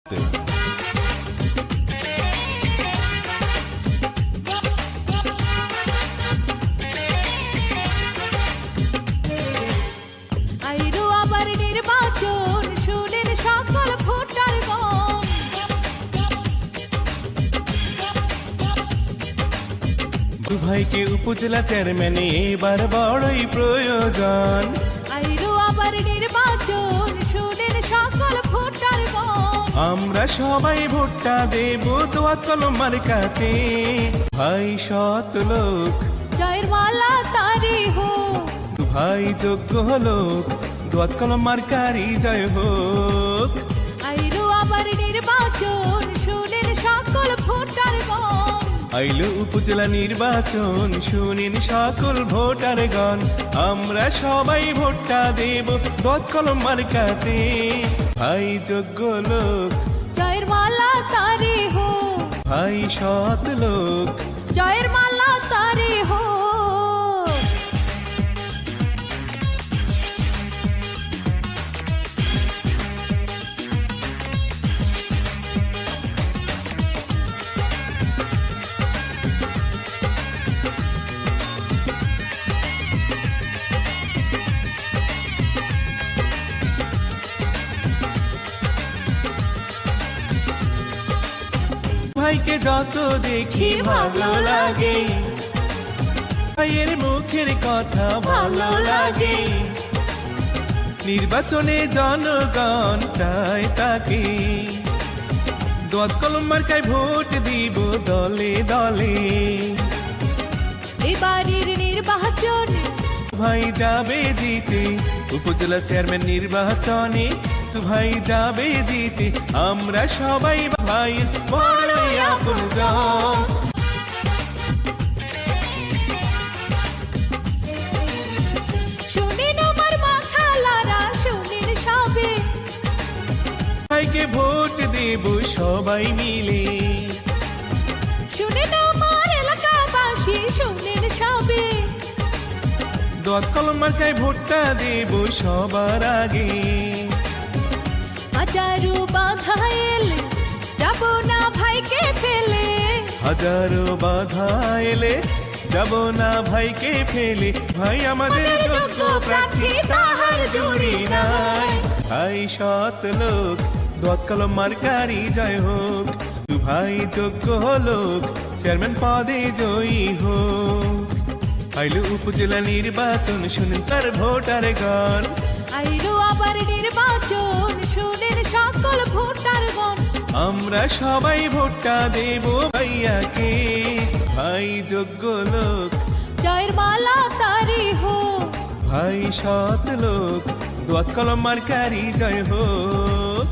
আইলো আবার নির্বাচন, শুনেন সকল ভোটার গণ। ভাইকে উপজেলা চেয়ারম্যান এবার বড়ই প্রয়োজন। আইলো আবার নির্বাচন, শুনেন সকল ভোটার গণ। আমরা সবাই ভোটটা দেব দোয়াত কলম মার্কাতে। ভাই সৎ লোক, জয়ের মালা তারি হোক। ভাই যোগ্য লোক, দোয়াত কলম মার্কারি জয় হোক। আইলো আবার নির্বাচন, শুনেন সকল ভোটার গণ। আইলো উপজেলা নির্বাচন, শুনেন সকল ভোটারগণ। আমরা সবাই ভোটটা দেব দোয়াত কলম মার্কাতে। ভাই যোগ্য লোক, জয়ের মালা তারি হোক। ভাই সৎ লোক, জয়ের মালা তারি হোক। ভাইকে যত দেখি ভালো লাগে, ভাইয়ের মুখের কথা ভালো লাগে। নির্বাচনে জনগণ চায় তাকে, দোয়াত কলম মার্কায় ভোট দিব দলে দলে। এবারের নির্বাচনে ভাই যাবে জিতে, উপজেলা চেয়ারম্যান নির্বাচনে ভাই যাবে জিতে। আমরা সবাই ভাই বড়ই আপনজন। শুনেন আমার মাখালারা, শুনেন সবে। ভাইকে ভোট দেব সবাই মিলে, শুনেন আমার এলাকাবাসী, শুনেন সবে। দোয়াত কলম মার্কায় ভোটটা দেব সবার আগে। হাজারো বাধা এলে যাব না ভাইকে ফেলে। হাজারো বাধা এলে যাব না ভাইকে ফেলে। ভাই আমাদের যোগ্য প্রার্থী, তাহার জুড়ি নাই। ভাই সৎ লোক, দোয়াত কলম মার্কারি জয় হোক। ভাই যোগ্য লোক, চেয়ারম্যান পদে জয়ী হোক। আইলো উপজেলা নির্বাচন, শুনেন তার ভোটার গান। আইলো আবার নির্বাচন, শুনেন সকল ভোটার গণ। আমরা সবাই ভোটটা দেব ভাইয়াকে। ভাই যোগ্য লোক, জয়ের মালা তারি হোক। ভাই সৎ লোক, দোয়াত কলম মার্কারি জয় হোক।